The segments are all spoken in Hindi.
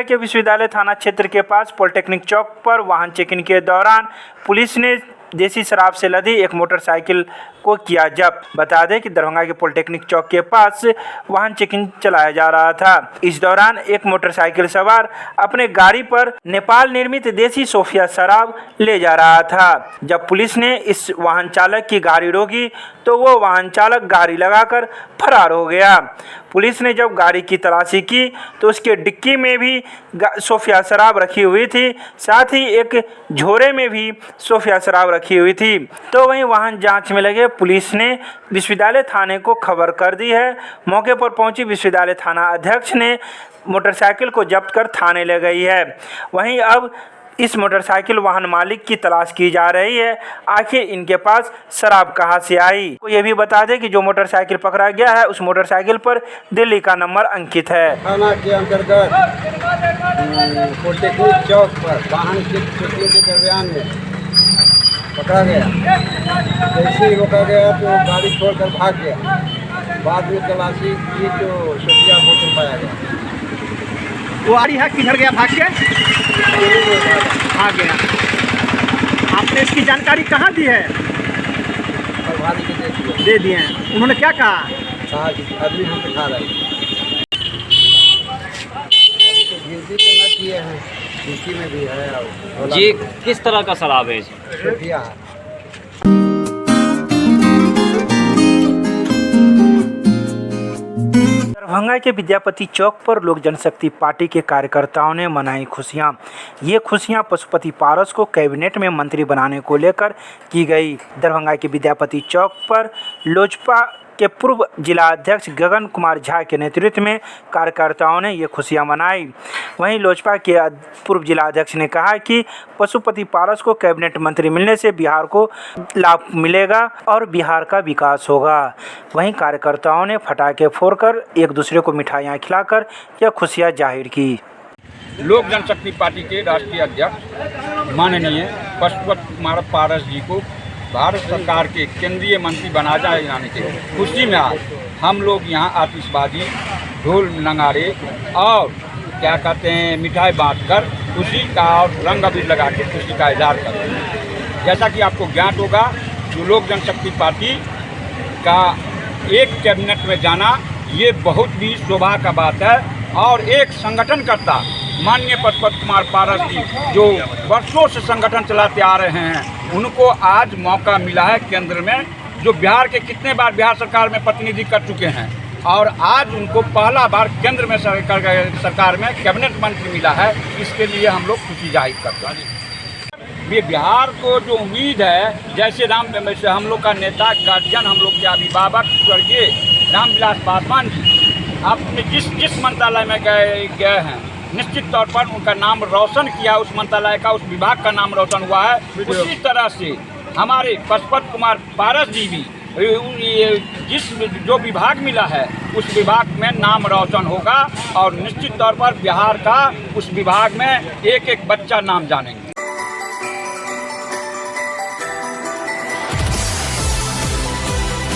के विश्वविद्यालय थाना क्षेत्र के पास पॉलिटेक्निक चौक पर वाहन चेकिंग के दौरान पुलिस ने देसी शराब से लदी एक मोटरसाइकिल को किया जब्त। बता दें कि दरभंगा के पॉलिटेक्निक चौक के पास वाहन चेकिंग चलाया जा रहा था। इस दौरान एक मोटरसाइकिल सवार अपने गाड़ी पर नेपाल निर्मित देसी सोफिया शराब ले जा रहा था। जब पुलिस ने इस वाहन चालक की गाड़ी रोकी तो वो वाहन चालक गाड़ी लगाकर फरार हो गया। पुलिस ने जब गाड़ी की तलाशी की तो उसके डिक्की में भी सोफिया शराब रखी हुई थी, साथ ही एक झोरे में भी सोफिया शराब रखी हुई थी। तो वहीं वाहन जांच में लगे पुलिस ने विश्वविद्यालय थाने को खबर कर दी है। मौके पर पहुंची विश्वविद्यालय थाना अध्यक्ष ने मोटरसाइकिल को जब्त कर थाने ले गई है। वहीं अब इस मोटरसाइकिल वाहन मालिक की तलाश की जा रही है, आखिर इनके पास शराब कहां से आई। तो ये भी बता दें कि जो मोटरसाइकिल पकड़ा गया है उस मोटरसाइकिल पर दिल्ली का नंबर अंकित है। थाना के अंतर्गत पॉलिटेक्निक चौक पर वाहन के चोरी के दरमियान में पकड़ा गया। जैसे ही रोका गया तो गाड़ी छोड़कर भाग गया। बाद में तलाशी की तो सोफिया बोतल पाया गया। वो गाड़ी है किधर गया? भाग के भाग गया। आपने इसकी जानकारी कहाँ दी है? प्रभारी के दे दिए हैं। उन्होंने क्या कहा? आदमी हम दिखा रहे हैं। गिनती तो न किए हैं, गिनती में भी है। जी किस तरह का शराब है? सोफिया है। दरभंगा के विद्यापति चौक पर लोक जनशक्ति पार्टी के कार्यकर्ताओं ने मनाई खुशियां। ये खुशियां पशुपति पारस को कैबिनेट में मंत्री बनाने को लेकर की गई। दरभंगा के विद्यापति चौक पर लोजपा के पूर्व जिला अध्यक्ष गगन कुमार झा के नेतृत्व में कार्यकर्ताओं ने ये खुशियां मनाई। वहीं लोजपा के पूर्व जिला अध्यक्ष ने कहा कि पशुपति पारस को कैबिनेट मंत्री मिलने से बिहार को लाभ मिलेगा और बिहार का विकास होगा। वहीं कार्यकर्ताओं ने पटाखे फोड़कर एक दूसरे को मिठाइयां खिलाकर यह खुशियां जाहिर की। लोक जनशक्ति पार्टी के राष्ट्रीय अध्यक्ष माननीय पशुपति कुमार पारस जी को भारत सरकार के केंद्रीय मंत्री बना जाने के खुशी में आज हम लोग यहाँ आतिशबाजी, ढोल नगाड़े और क्या कहते हैं मिठाई बांटकर खुशी का और रंग अबीर लगा के खुशी का इजहार करते हैं। जैसा कि आपको ज्ञात होगा, जो लोक जनशक्ति पार्टी का एक कैबिनेट में जाना ये बहुत ही शोभा का बात है। और एक संगठनकर्ता माननीय पशुपति कुमार पारस जी जो वर्षों से संगठन चलाते आ रहे हैं, उनको आज मौका मिला है केंद्र में, जो बिहार के कितने बार बिहार सरकार में प्रतिनिधि कर चुके हैं और आज उनको पहला बार केंद्र में सरकार में कैबिनेट मंत्री मिला है। इसके लिए हम लोग खुशी जाहिर करते हैं। ये बिहार को जो उम्मीद है, जैसे हम लोग का नेता गार्जियन, हम लोग के अभिभावक स्वर्गीय रामविलास पासवान जी अपने जिस मंत्रालय में गए हैं, निश्चित तौर पर उनका नाम रोशन किया, उस मंत्रालय का, उस विभाग का नाम रोशन हुआ है। उसी तरह से हमारे पशुपति कुमार पारस जी भी जो विभाग मिला है उस विभाग में नाम रोशन होगा और निश्चित तौर पर बिहार का उस विभाग में एक एक बच्चा नाम जानेंगे।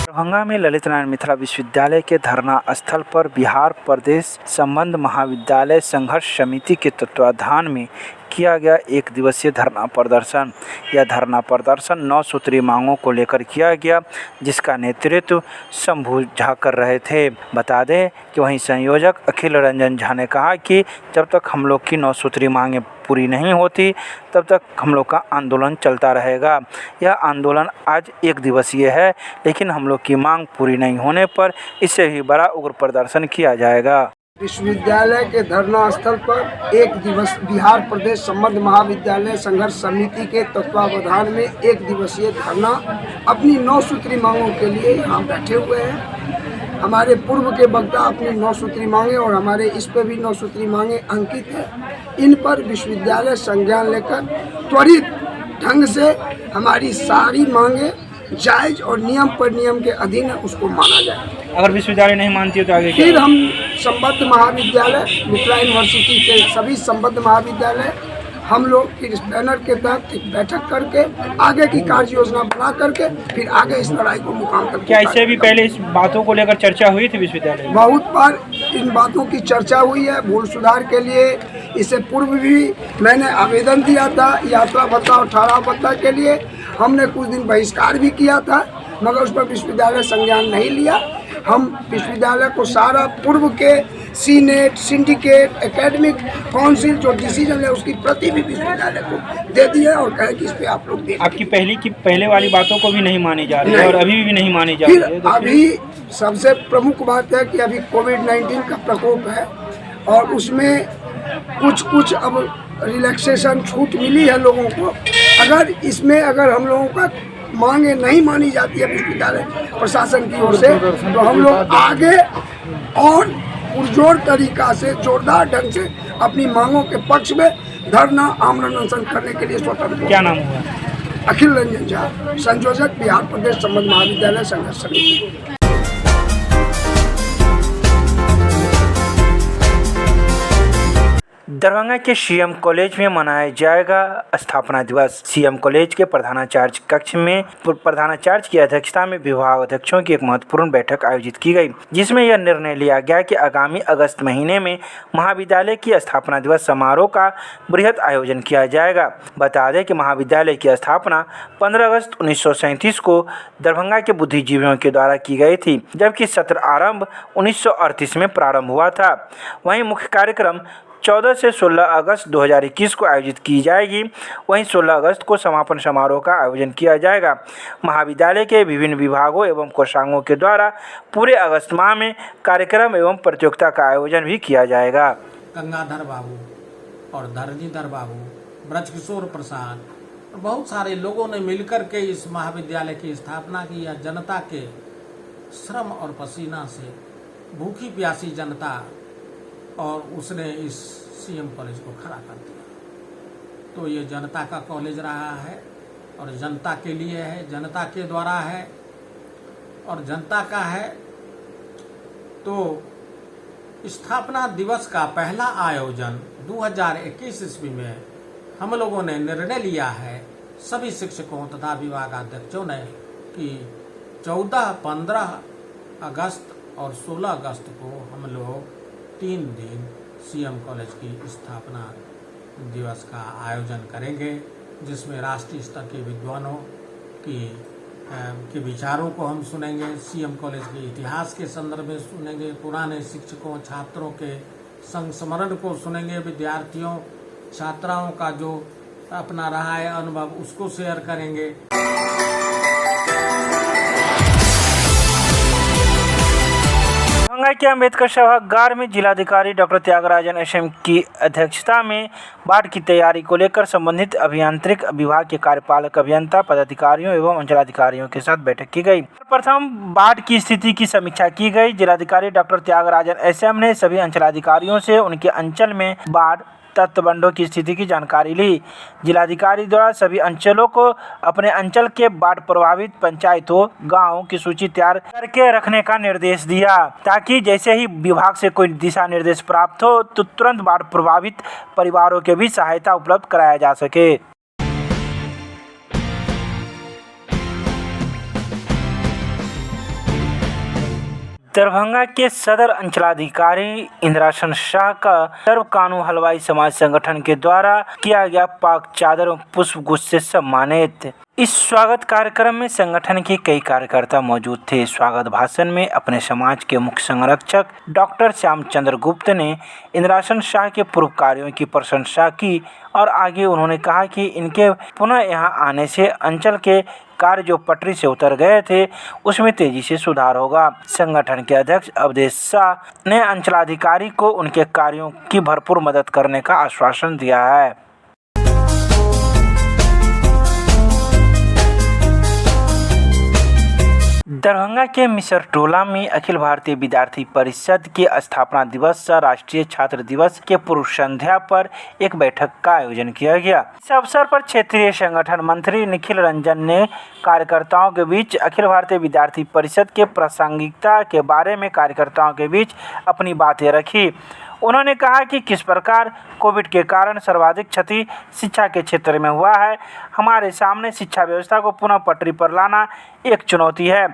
दरभंगा में ललित नारायण मिथिला विश्वविद्यालय के धरना स्थल पर बिहार प्रदेश संबंध महाविद्यालय संघर्ष समिति के तत्वाधान में किया गया एक दिवसीय धरना प्रदर्शन। यह धरना प्रदर्शन 9 सूत्रीय मांगों को लेकर किया गया, जिसका नेतृत्व शंभू झा कर रहे थे। बता दें कि वहीं संयोजक अखिल रंजन झा ने कहा कि जब तक हम लोग की 9 सूत्रीय मांगें पूरी नहीं होती तब तक हम लोग का आंदोलन चलता रहेगा। यह आंदोलन आज एक दिवसीय है, लेकिन हम लोग की मांग पूरी नहीं होने पर इससे भी बड़ा उग्र प्रदर्शन किया जाएगा। विश्वविद्यालय के धरना स्थल पर एक दिवस बिहार प्रदेश संबंध महाविद्यालय संघर्ष समिति के तत्वावधान में एक दिवसीय धरना अपनी 9 सूत्रीय मांगों के लिए यहाँ बैठे हुए हैं। हमारे पूर्व के वक्ता अपनी 9 सूत्रीय मांगे और हमारे इस पर भी 9 सूत्रीय मांगे अंकित है। इन पर विश्वविद्यालय संज्ञान लेकर त्वरित ढंग से हमारी सारी मांगे जायज और नियम पर नियम के अधीन उसको माना जाए। अगर विश्वविद्यालय नहीं मानती है तो आगे फिर हम संबद्ध महाविद्यालय मिथिला यूनिवर्सिटी के सभी संबद्ध महाविद्यालय हम लोग इस बैनर के तहत एक बैठक करके आगे की कार्य योजना बना करके फिर आगे इस लड़ाई को मुकाम तक। क्या इससे भी पहले इस बातों को लेकर चर्चा हुई थी विश्वविद्यालय में? बहुत बार इन बातों की चर्चा हुई है भूल सुधार के लिए। इससे पूर्व भी मैंने आवेदन दिया था यात्रा भत्ता और ठहराव भत्ता के लिए। हमने कुछ दिन बहिष्कार भी किया था, मगर उस पर विश्वविद्यालय संज्ञान नहीं लिया। हम विश्वविद्यालय को सारा पूर्व के सीनेट, सिंडिकेट, एकेडमिक काउंसिल जो डिसीजन है उसकी प्रति भी विश्वविद्यालय को दे दी है और कहे कि इस पे आप लोग दें। आपकी पहले वाली बातों को भी नहीं मानी जा रही है और अभी भी नहीं मानी जा रही है। फिर अभी सबसे प्रमुख बात है कि अभी कोविड-19 का प्रकोप है और उसमें कुछ अब रिलैक्सेशन छूट मिली है लोगों को। अगर हम लोगों का मांगे नहीं मानी जाती है विश्वविद्यालय प्रशासन की ओर से, तो हम लोग आगे और पुरजोर तरीका से जोरदार ढंग से अपनी मांगों के पक्ष में धरना आमरण अनशन करने के लिए स्वतंत्र। क्या नाम हुआ? अखिल रंजन झा, संयोजक बिहार प्रदेश संबंध महाविद्यालय संघर्ष समिति। दरभंगा के सीएम कॉलेज में मनाया जाएगा स्थापना दिवस। सीएम कॉलेज के प्रधानाचार्य कक्ष में प्रधानाचार्य की अध्यक्षता में विभाग अध्यक्षों की एक महत्वपूर्ण बैठक आयोजित की गई, जिसमें यह निर्णय लिया गया कि आगामी अगस्त महीने में महाविद्यालय की स्थापना दिवस समारोह का बृहद आयोजन किया जाएगा। बता दें कि महाविद्यालय की स्थापना 15 अगस्त 1937 को दरभंगा के बुद्धिजीवियों के द्वारा की गई थी, जबकि सत्र आरंभ 1938 में प्रारंभ हुआ था। वहीं मुख्य कार्यक्रम 14 से 16 अगस्त 2021 को आयोजित की जाएगी। वहीं 16 अगस्त को समापन समारोह का आयोजन किया जाएगा। महाविद्यालय के विभिन्न विभागों एवं कोषांगों के द्वारा पूरे अगस्त माह में कार्यक्रम एवं प्रतियोगिता का आयोजन भी किया जाएगा। गंगाधर बाबू और धरणीधर बाबू, ब्रजकिशोर प्रसाद और बहुत सारे लोगों ने मिलकर के इस महाविद्यालय की स्थापना की। या जनता के श्रम और पसीना से भूखी प्यासी जनता, और उसने इस सीएम कॉलेज को खड़ा कर दिया। तो ये जनता का कॉलेज रहा है और जनता के लिए है, जनता के द्वारा है और जनता का है। तो स्थापना दिवस का पहला आयोजन 2021 ईस्वी में हम लोगों ने निर्णय लिया है, सभी शिक्षकों तथा विभागाध्यक्षों ने, कि 14, 15 अगस्त और 16 अगस्त को हम लोग 3 दिन सीएम कॉलेज की स्थापना दिवस का आयोजन करेंगे, जिसमें राष्ट्रीय स्तर के विद्वानों के विचारों को हम सुनेंगे, सीएम कॉलेज के इतिहास के संदर्भ में सुनेंगे, पुराने शिक्षकों छात्रों के संस्मरण को सुनेंगे, विद्यार्थियों छात्राओं का जो अपना रहा है अनुभव उसको शेयर करेंगे। दरभंगा के अम्बेडकर सभागार में जिलाधिकारी डॉक्टर त्यागराजन एसएम की अध्यक्षता में बाढ़ की तैयारी को लेकर संबंधित अभियांत्रिक विभाग के कार्यपालक अभियंता, पदाधिकारियों एवं अंचलाधिकारियों के साथ बैठक की गई। प्रथम बाढ़ की स्थिति की समीक्षा की गई। जिलाधिकारी डॉक्टर त्यागराजन एसएम ने सभी अंचलाधिकारियों से उनके अंचल में बाढ़ तटबंधों की स्थिति की जानकारी ली। जिलाधिकारी द्वारा सभी अंचलों को अपने अंचल के बाढ़ प्रभावित पंचायतों, गांवों की सूची तैयार करके रखने का निर्देश दिया, ताकि जैसे ही विभाग से कोई दिशा निर्देश प्राप्त हो तो तुरंत बाढ़ प्रभावित परिवारों के भी सहायता उपलब्ध कराया जा सके। दरभंगा के सदर अंचलाधिकारी इंद्रासन शाह का सर्व कानू हलवाई समाज संगठन के द्वारा किया गया पाक चादर और पुष्प गुच्छ से सम्मानित। इस स्वागत कार्यक्रम में संगठन के कई कार्यकर्ता मौजूद थे। स्वागत भाषण में अपने समाज के मुख्य संरक्षक डॉक्टर श्यामचंद्र गुप्त ने इंद्रासन शाह के पूर्व कार्यों की प्रशंसा की और आगे उन्होंने कहा कि इनके पुनः यहां आने से अंचल के कार्य जो पटरी से उतर गए थे उसमें तेजी से सुधार होगा। संगठन के अध्यक्ष अवधेश शाह ने अंचलाधिकारी को उनके कार्यों की भरपूर मदद करने का आश्वासन दिया है। दरभंगा के मिसर टोला में अखिल भारतीय विद्यार्थी परिषद के स्थापना दिवस व राष्ट्रीय छात्र दिवस के पूर्व संध्या पर एक बैठक का आयोजन किया गया। इस अवसर पर क्षेत्रीय संगठन मंत्री निखिल रंजन ने कार्यकर्ताओं के बीच अखिल भारतीय विद्यार्थी परिषद के प्रासंगिकता के बारे में कार्यकर्ताओं के बीच अपनी बातें रखी। उन्होंने कहा कि किस प्रकार कोविड के कारण सर्वाधिक क्षति शिक्षा के क्षेत्र में हुआ है। हमारे सामने शिक्षा व्यवस्था को पुनः पटरी पर लाना एक चुनौती है।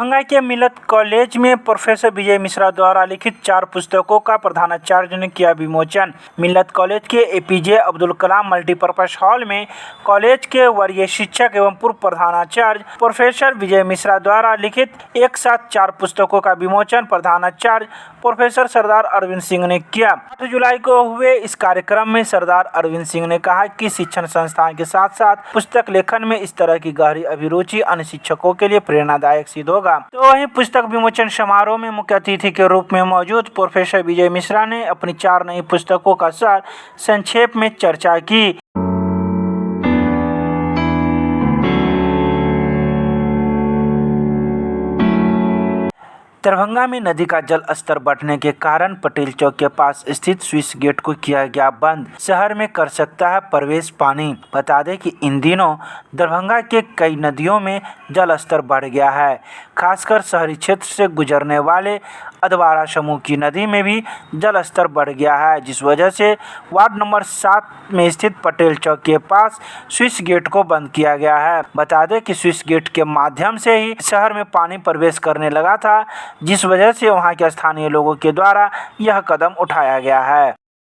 दरभंगा के मिलत कॉलेज में प्रोफेसर विजय मिश्रा द्वारा लिखित 4 पुस्तकों का प्रधानाचार्य ने किया विमोचन। मिलत कॉलेज के APJ Abdul Kalam multipurpose hall में कॉलेज के वरीय शिक्षक एवं पूर्व प्रधानाचार्य प्रोफेसर विजय मिश्रा द्वारा लिखित एक साथ 4 पुस्तकों का विमोचन प्रधानाचार्य प्रोफेसर सरदार अरविंद सिंह ने किया। 8 जुलाई को हुए इस कार्यक्रम में सरदार अरविंद सिंह ने कहा कि शिक्षण संस्थान के साथ साथ पुस्तक लेखन में इस तरह की गहरी अभिरुचि अन्य शिक्षकों के लिए प्रेरणादायक सिद्ध होगा। तो वहीं पुस्तक विमोचन समारोह में मुख्य अतिथि के रूप में मौजूद प्रोफेसर विजय मिश्रा ने अपनी 4 नई पुस्तकों का सार संक्षेप में चर्चा की। दरभंगा में नदी का जल स्तर बढ़ने के कारण पटेल चौक के पास स्थित स्विच गेट को किया गया बंद। शहर में कर सकता है प्रवेश पानी। बता दें कि इन दिनों दरभंगा के कई नदियों में जल स्तर बढ़ गया है। खासकर शहरी क्षेत्र से गुजरने वाले अधवारा समूह की नदी में भी जल स्तर बढ़ गया है, जिस वजह से वार्ड नंबर 7 में स्थित पटेल चौक के पास स्विच गेट को बंद किया गया है। बता दें कि स्विच गेट के माध्यम से ही शहर में पानी प्रवेश करने लगा था, जिस वजह से वहां के स्थानीय लोगों के द्वारा यह कदम उठाया गया है।